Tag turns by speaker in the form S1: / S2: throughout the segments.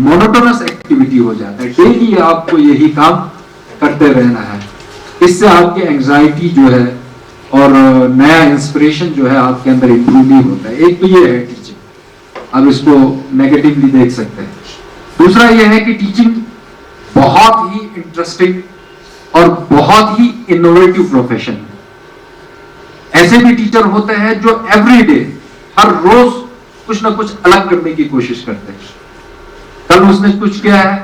S1: Monotonous activity हो जाता है, डेली आपको यही काम करते रहना है। इससे आपकी एंजाइटी जो है और नया इंस्पिरेशन जो है आपके अंदर इंप्रूव नहीं होता है। एक तो ये है टीचिंग, आप इसको नेगेटिवली देख सकते हैं। दूसरा ये है कि टीचिंग बहुत ही इंटरेस्टिंग और बहुत ही इनोवेटिव प्रोफेशन है। ऐसे भी टीचर होते हैं जो एवरी डे, हर रोज कुछ ना कुछ अलग करने की कोशिश करते हैं। कल उसने कुछ किया है,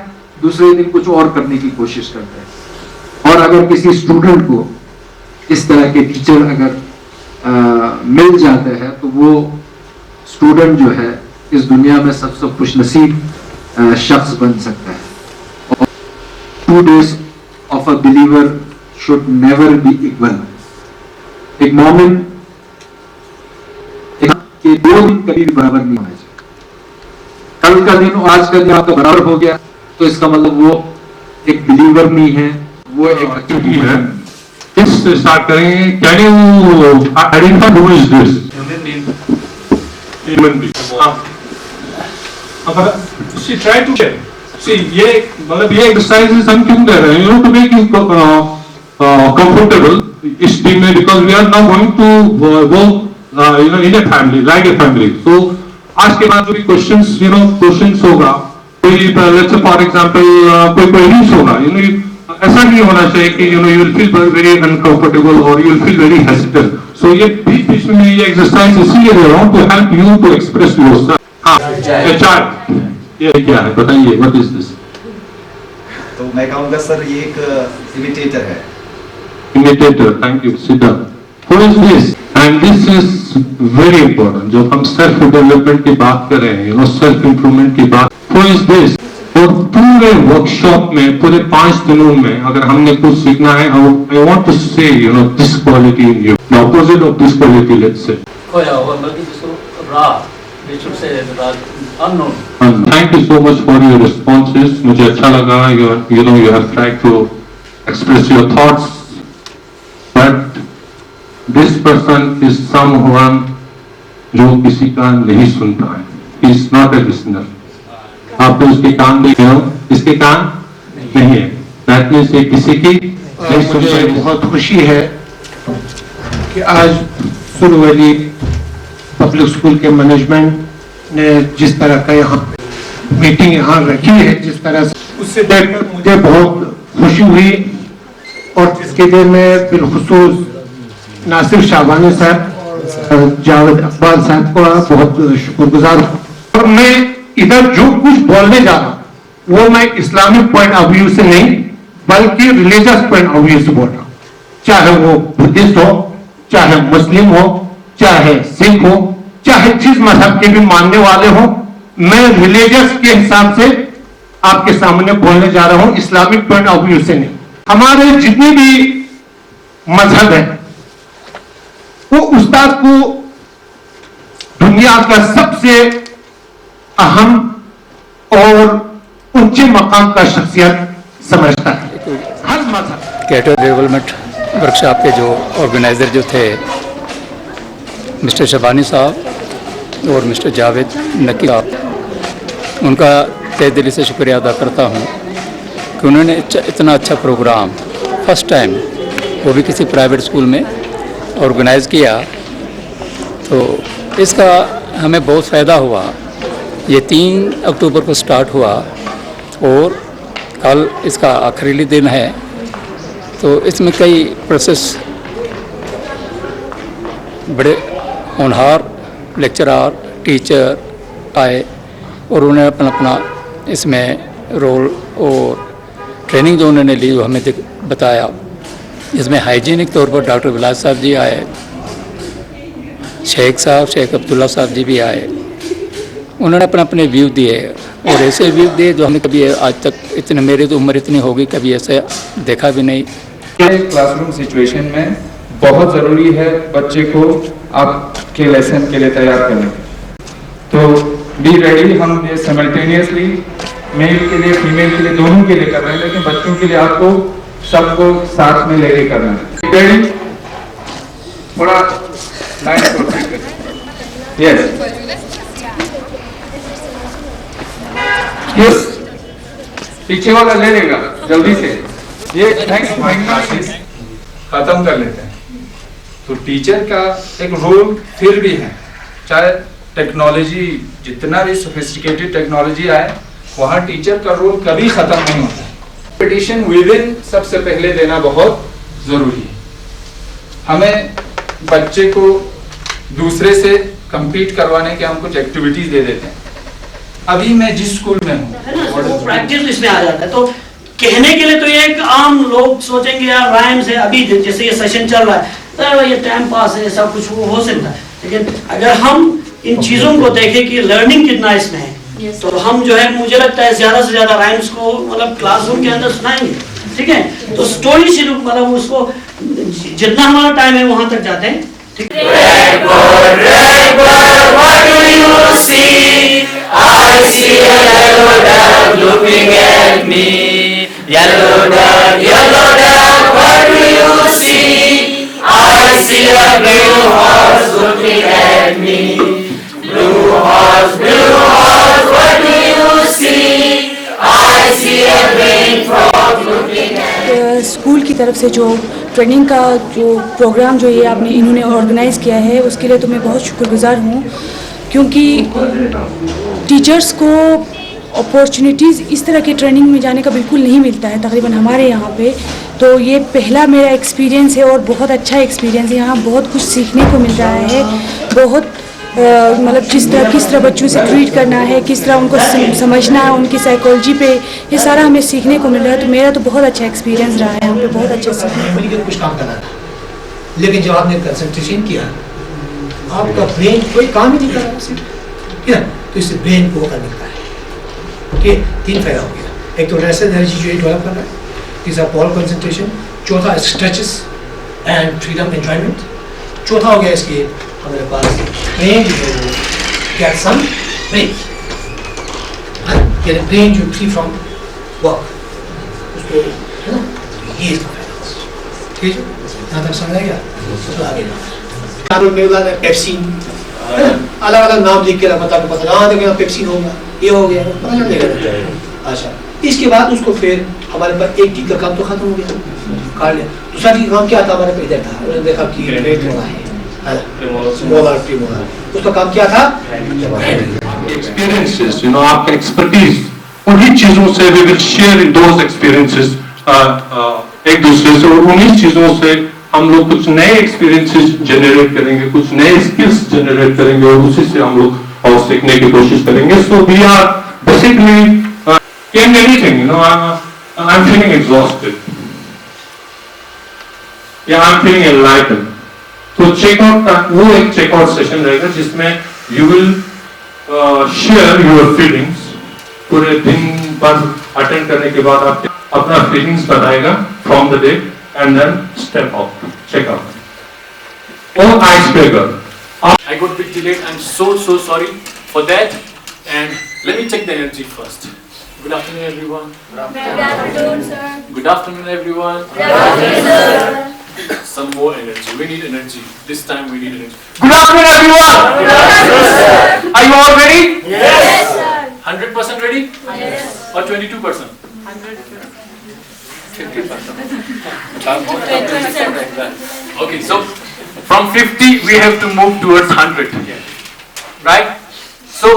S1: दूसरे दिन कुछ और करने की कोशिश करते हैं। और अगर किसी स्टूडेंट को इस तरह के टीचर अगर मिल जाते हैं तो वो स्टूडेंट जो है इस दुनिया में सबसे खुशनसीब शख्स बन सकता है। और 2 days of a believer should never be equal. एक मोमिन के 2 दिन कभी भी बराबर नहीं होना चाहिए। कल का दिन और आज का दिन आपका बराबर हो गया तो इसका मतलब वो एक बिलीवर नहीं है, वो एक एक्टिविटी है।
S2: इस स्टार्ट करेंगे। Can you identify who is this? Human being. अगर सी ट्राई टू सी ये मतलब ये एक्सरसाइजेस हम क्यों कर रहे हैं? You to make you comfortable इस टीम में, because we are now going to work you know in a family, like a family. तो आज के बाद जो भी क्वेश्चंस क्वेश्चंस होगा, कोई लेट्स से फॉर एग्जांपल कोई क्वेरीज होगा, ऐसा नहीं होना चाहिए कि you will feel very uncomfortable और you will feel very hesitant. So ये बीच बीच में ये एक्सरसाइज इसीलिए दे रहा हूं to help you to express yourself. हाँ, एचआर ये क्या है बताइए, व्हाट इज दिस?
S3: तो मैं कहूंगा सर ये एक इमिटेटर है।
S2: Imitator, thank you, sit down. Who is this? And this is very important. जब हम सेल्फ डेवलपमेंट की बात कर रहे हैं, सेल्फ इंप्रूवमेंट की बात, हु इज दिस? और पूरे वर्कशॉप में, पूरे 5 दिनों में अगर हमने कुछ सीखना है, I want to say this quality in you, the opposite of this quality, let's say thank you so much for your responses. मुझे अच्छा लगा, you have tried to express your thoughts, but this person is someone जो किसी का नहीं सुनता है, he is not a listener. आप तो उसके कान देख रहे हो, इसके कान नहीं है, दैट मींस ये किसी की नहीं सुन।
S4: मुझे बहुत खुशी है कि आज सुरवली पब्लिक स्कूल के मैनेजमेंट ने जिस तरह का यहाँ मीटिंग यहाँ रखी है, जिस तरह से, उससे देखकर मुझे बहुत खुशी हुई। और जिसके लिए मैं बिलखुसूस नासिर शाहबानी साहब, जावेद अकबाल साहब को बहुत शुक्रगुजार हूँ। और मैं इधर जो कुछ बोलने जा रहा हूं वो मैं इस्लामिक पॉइंट ऑफ व्यू से नहीं बल्कि रिलीजियस पॉइंट ऑफ व्यू से बोल रहा हूं। चाहे वो बुद्धिस्ट हो, चाहे मुस्लिम हो, चाहे सिख हो, चाहे जिस मजहब के भी मानने वाले हो, मैं रिलीजियस के हिसाब से आपके सामने बोलने जा रहा हूं, इस्लामिक पॉइंट ऑफ व्यू से नहीं। हमारे जितने भी मजहब है वो उस्ताद को दुनिया का सबसे अहम और ऊंचे मकाम का शख्सियत समझता है। हर मजहब
S5: कैरियर डेवलपमेंट वर्कशॉप के जो ऑर्गेनाइजर जो थे मिस्टर शबानी साहब और मिस्टर जावेद नकी साहब, उनका तहे दिल से शुक्रिया अदा करता हूं कि उन्होंने इतना अच्छा प्रोग्राम फर्स्ट टाइम, वो भी किसी प्राइवेट स्कूल में ऑर्गेनाइज़ किया। तो इसका हमें बहुत फ़ायदा हुआ। ये 3 अक्टूबर को स्टार्ट हुआ और कल इसका आखिरी दिन है। तो इसमें कई प्रोसेस, बड़े होनहार लेक्चरार, टीचर आए और उन्होंने अपना अपना इसमें रोल और ट्रेनिंग जो उन्होंने ली वो हमें बताया। इसमें हाइजीनिक तौर पर डॉक्टर बिलास साहब जी आए, शेख अब्दुल्ला साहब जी भी आए। उन्होंने अपने व्यू दिए और ऐसे व्यू दिए जो हमने कभी आज तक, इतने, मेरी तो उम्र इतनी होगी, कभी ऐसे देखा भी नहीं।
S6: क्लासरूम सिचुएशन में बहुत ज़रूरी है बच्चे को आपके लेसन के लिए तैयार करने। तो बी रेडी, हम ये साइमल्टेनियसली मेल के लिए, फीमेल के लिए, दोनों के लिए कर रहे हैं, लेकिन बच्चों के लिए आपको सबको साथ में लेके करना है। रेडी? थोड़ा लाइन प्रोसीड करिए। यस यस पीछे वाला ले लेगा जल्दी से। ये नेक्स्ट क्लासेस खत्म कर लेते हैं। तो टीचर का एक रोल फिर भी है, चाहे टेक्नोलॉजी जितना भी सोफिस्टिकेटेड टेक्नोलॉजी आए, वहाँ टीचर का रोल कभी खत्म नहीं होता। कंपटीशन विद इन सबसे पहले देना बहुत जरूरी है। हमें बच्चे को दूसरे से compete करवाने के हम कुछ एक्टिविटीज दे देते हैं। अभी मैं जिस स्कूल में हूँ
S7: वो प्रैक्टिस इसमें आ जाता है। तो कहने के लिए तो ये एक आम लोग सोचेंगे यार राइम्स है, अभी जैसे ये सेशन चल रहा है तो ये टाइम पास है, सब कुछ वो हो सकता है, लेकिन अगर हम इन चीजों को देखें कि लर्निंग कितना इसमें है, तो हम जो है मुझे लगता है ज्यादा से ज्यादा राइम्स को मतलब क्लासरूम के अंदर सुनाएंगे, ठीक है। तो स्टोरी शुरू मतलब उसको जितना हमारा टाइम है वहां तक जाते हैं, ठीक है।
S8: स्कूल की तरफ से जो ट्रेनिंग का जो प्रोग्राम जो ये आपने इन्होंने ऑर्गेनाइज़ किया है उसके लिए तो मैं बहुत शुक्रगुजार हूँ, क्योंकि टीचर्स को अपॉर्चुनिटीज़ इस तरह की ट्रेनिंग में जाने का बिल्कुल नहीं मिलता है तकरीबन हमारे यहाँ पे। तो ये पहला मेरा एक्सपीरियंस है और बहुत अच्छा एक्सपीरियंस है। यहाँ बहुत कुछ सीखने को मिल रहा है, बहुत मतलब किस तरह बच्चों से ट्रीट करना है, किस तरह उनको समझना है, उनकी साइकोलॉजी पे ये सारा हमें सीखने को मिल रहा है। तो मेरा तो बहुत अच्छा एक्सपीरियंस रहा है यहाँ पे, बहुत अच्छा सीखने
S9: कुछ काम करना था, लेकिन जब आपने कंसंट्रेशन किया आपका ब्रेन कोई काम ही नहीं कर रहा है, ठीक है, तो इससे ब्रेन को होकर मिलता है। ठीक है, 3 फायदा हो गया। एक तो रेस्ट एनर्जी जो डेवलप कर रहा है, तीसरा पॉल कंसंट्रेशन, चौथा स्ट्रेचेस एंड फ्रीडम एंजॉयमेंट, चौथा हो गया इसके हमारे पास ब्रेन जो है वो गेट सम ब्रेक, यानी ब्रेन जो फ्री फ्रॉम वर्क उसको, है ना, ये इसका फायदा। ठीक है, यहाँ तक समझ गया। तो आगे ना पेप्सिन अलग अलग नाम लिख के रखा था, पता हाँ देखो पेप्सिन होगा, ये हो गया, पता चल जाएगा। अच्छा, इसके बाद उसको फिर हमारे पास एक टीक का काम तो खत्म हो गया, काट लिया। दूसरा टीक का काम क्या था, हमारे पे इधर था, उन्होंने देखा कि रेट हो रहा है, उसका काम क्या था,
S2: experiences, you know, आपका expertise, उन्हीं चीजों से we will share in those experiences एक दूसरे से, और उन्हीं चीजों से हम लोग कुछ नए experiences generate करेंगे, कुछ नए skills generate करेंगे, और उसी से हम लोग और सीखने की कोशिश करेंगे। So we are basically in anything, you know, I'm feeling exhausted, yeah, I'm feeling enlightened. तो चेकआउट का वो एक चेकआउट सेशन रहेगा जिसमें you will share your feelings. पूरे दिन पर अटेंड करने के बाद आप अपना फीलिंग्स बताएगा from the day end then step out, checkout और ice breaker.
S10: I got a bit delayed. I'm so sorry for that. And let me check the energy first. Good afternoon, everyone.
S11: Good afternoon, sir.
S10: Good afternoon, everyone.
S11: Good afternoon, sir.
S10: Some more energy. We need energy. This time we need energy.
S2: Good afternoon, everyone.
S11: Good afternoon, sir.
S2: Are you all ready?
S11: Yes, sir.
S10: 100% ready?
S11: Yes.
S10: Or 22%? 50%. Okay, so from 50 we have to move towards 100. Right? So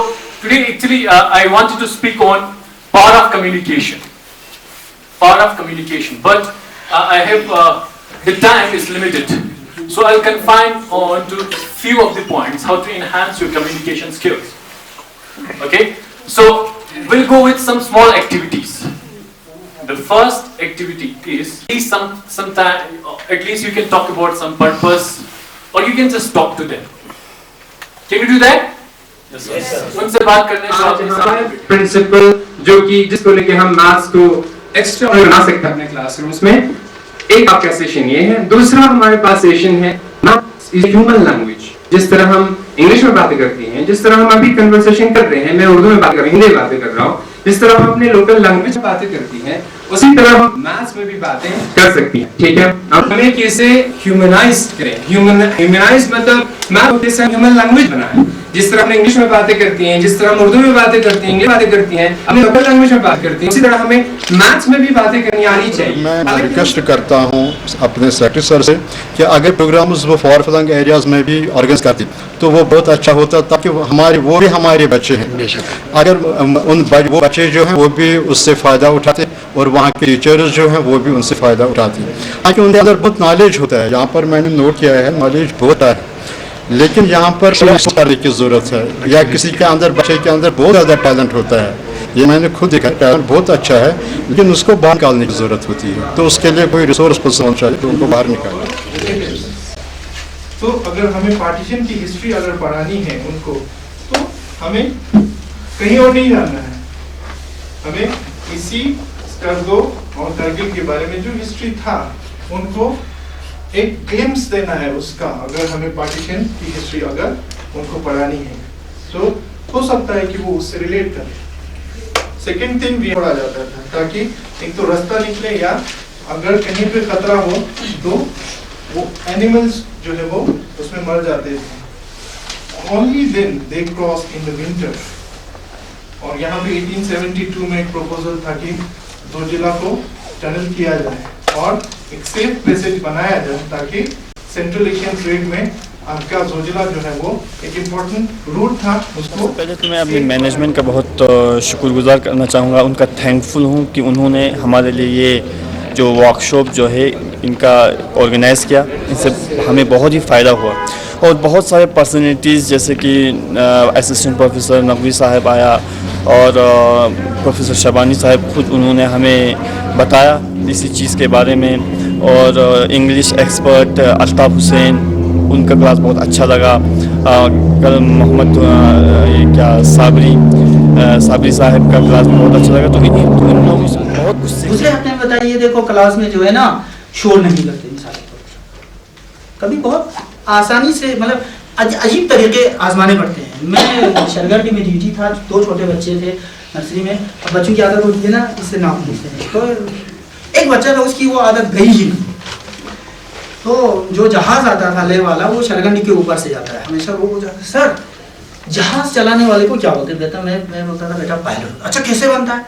S10: today actually I wanted to speak on power of communication. Power of communication. But I have the time is limited. So I'll confine on to few of the points how to enhance your communication skills. Okay? So we'll go with some small activities. The first activity is sometime at least you can talk about some purpose or you can just talk to them. Can you do that? Yes, sir. उनसे बात करने का
S12: principal जो कि जिसको लेके हम maths को एक्स्ट्रा बना सकते हैं अपने क्लासरूम्स में। एक आपका सेशन ये है। दूसरा हमारे पास सेशन है ह्यूमन लैंग्वेज। जिस तरह हम इंग्लिश में बातें करते हैं, जिस तरह हम अभी कन्वर्सेशन कर रहे हैं, मैं उर्दू में बात कर रहा हूँ, हिंदी में बातें कर रहा हूँ, जिस तरह हम अपने लोकल लैंग्वेज में बातें करती हैं, उसी तरह हम मैथ्स में भी बातें कर सकती हैं। ठीक है, अब हमें कैसे ह्यूमनाइज करें। ह्यूमनाइज मतलब मैथ से ह्यूमन लैंग्वेज बनाएं। जिस तरह हम इंग्लिश में बातें करती हैं, जिस तरह हम उर्दू में बातें करती हैं, इंग्लिश बातें करती हैं, अपनी लोकल लैंग्वेज में बात करती हैं, उसी तरह हमें मैथ्स में भी बातें करनी आनी चाहिए।
S13: मैं रिक्वेस्ट करता हूँ अपने सेक्रेटरी सर से कि अगर प्रोग्राम्स वो फार फ्लंग एरियाज में भी ऑर्गेनाइज करती तो वो बहुत अच्छा होता, ताकि वो भी हमारे बच्चे हैं, अगर वो बच्चे जो हैं वो भी उससे फ़ायदा उठाते और वहाँ के टीचर्स जो हैं वो भी उनसे फ़ायदा उठाते हैं, ताकि उनके अंदर बहुत नॉलेज होता है। यहाँ पर मैंने नोट किया है नॉलेज बहुत है, लेकिन यहाँ पर करने की ज़रूरत है, या किसी के अंदर बच्चे के अंदर बहुत ज़्यादा टैलेंट होता है, ये मैंने खुद देखा, टैलेंट बहुत अच्छा है, लेकिन उसको बाहर निकालने की ज़रूरत होती है, तो उसके लिए कोई रिसोर्स पर्सन होना चाहिए तो उनको बाहर निकालें।
S14: तो अगर हमें पार्टीशन की हिस्ट्री अगर पढ़ानी है उनको, तो हमें कहीं और नहीं जाना है, हमें इसी स्कर्दो और करगिल के बारे में जो हिस्ट्री था उनको एक ग्लिम्स देना है उसका। अगर हमें पार्टीशन की हिस्ट्री अगर उनको पढ़ानी है तो हो सकता है कि वो उससे रिलेट करें। सेकेंड थिंग भी पढ़ा जाता था ताकि एक तो रास्ता निकले, या अगर कहीं पे खतरा हो तो वो एनिमल्स जो है वो उसमें मर जाते थे। Only then they cross in the winter. और यहाँ पे 1872 में एक प्रपोजल था कि जोजिला को टनल किया जाए और एक सेफ पैसेज बनाया जाए ताकि सेंट्रल एशियन ट्रेड में आपका जोजिला जो है वो एक इम्पोर्टेंट रूट था उसको।
S15: पहले तो मैं अपनी मैनेजमेंट का बहुत शुक्रगुजार करना चाहूँगा, उनका थैंकफुल हूँ कि उन्होंने हमारे लिए ये जो वर्कशॉप जो है इनका ऑर्गेनाइज़ किया, इससे हमें बहुत ही फ़ायदा हुआ। और बहुत सारे पर्सनैलिटीज़ जैसे कि असिस्टेंट प्रोफेसर नकवी साहब आया और प्रोफेसर शबानी साहब खुद उन्होंने हमें बताया इसी चीज़ के बारे में, और इंग्लिश एक्सपर्ट अल्ताफ़ हुसैन, उनका क्लास बहुत अच्छा लगा। कल मोहम्मद साबरी साहब का क्लास बहुत अच्छा लगा। तो इन लोगों से बहुत कुछ सीखा।
S16: दूसरे आपने बताइए, देखो क्लास में जो है ना शोर नहीं करते सारे, कभी बहुत आसानी से मतलब अजीब तरीके आजमाने पड़ते हैं। मैं शरगढ़ में ड्यूटी था, 2 छोटे बच्चे थे नर्सरी में, अब बच्चों की आदत होती है ना इससे नाम पूछते हैं, तो एक बच्चा था उसकी वो आदत गई ही नहीं। तो जो जहाज आता था ले वाला वो शरगंडी के ऊपर से जाता है हमेशा, वो जाता है सर जहाज चलाने वाले को क्या बोलते हैं? मैं बोलता था बेटा पायलट। अच्छा कैसे बनता है?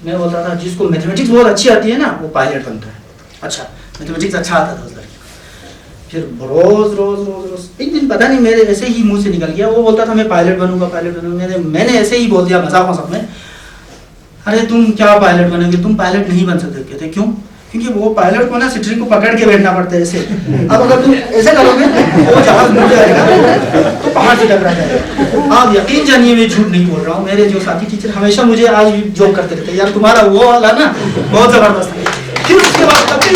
S16: मैं बोलता था जिसको मैथमेटिक्स बहुत अच्छी आती है ना वो पायलट बनता है। अच्छा मैथमेटिक्स अच्छा आता था उस लड़के को। फिर रोज एक दिन पता नहीं मेरे ऐसे ही मुंह से निकल गया, वो बोलता था मैं पायलट बनूंगा। मैंने ऐसे ही बोल दिया मजाक मजाक में, अरे तुम क्या पायलट बनेंगे, तुम पायलट नहीं बन सकते। कहते क्यों? क्योंकि वो पायलट को ना स्टीयरिंग को पकड़ के बैठना पड़ता है ऐसे। अब अगर तुम ऐसे करोगे वो जहाज मुड़ जाएगा तो पहाड़ से टकरा जाएगा। आप यकीन जानिए मैं झूठ नहीं बोल रहा हूँ। मेरे जो साथी टीचर हमेशा मुझे आज भी जोक करते रहते, यार तुम्हारा वो वाला ना बहुत जबरदस्त है। फिर उसके बाद कभी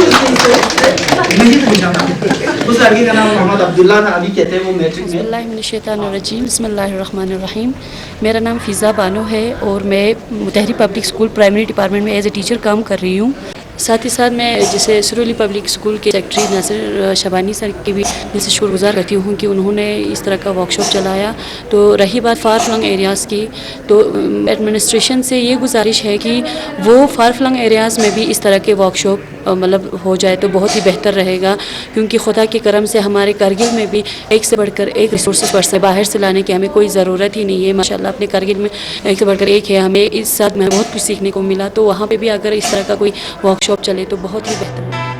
S16: नहीं पूछा था। उस लड़के का नाम मोहम्मद अब्दुल्ला था, अभी कहते हैं वो मैट्रिक में।
S8: बिस्मिल्लाहिर्रहमानिर्रहीम। मेरा नाम फ़िज़ा बानो है और मैं मुतहरी पब्लिक स्कूल प्राइमरी डिपार्टमेंट में एज ए टीचर काम कर रही हूँ। साथ ही साथ मैं जैसे सुरवली पब्लिक स्कूल के सेक्रेटरी नासिर शबानी सर की भी जैसे शुक्रगुजार करती हूँ कि उन्होंने इस तरह का वर्कशॉप चलाया। तो रही बात फार फ्लंग एरियाज़ की, तो एडमिनिस्ट्रेशन से ये गुजारिश है कि वो फार फ्लंग एरियाज़ में भी इस तरह के वर्कशॉप मतलब हो जाए तो बहुत ही बेहतर रहेगा, क्योंकि खुदा के करम से हमारे कारगिल में भी एक से बढ़कर एक रिसोर्सेज बाहर से लाने की हमें कोई ज़रूरत ही नहीं है। माशाल्लाह अपने कारगिल में एक से बढ़कर एक है, हमें इस साथ में बहुत कुछ सीखने को मिला। तो वहाँ पे भी अगर इस तरह का कोई वर्कशॉप चले तो बहुत ही बेहतर है।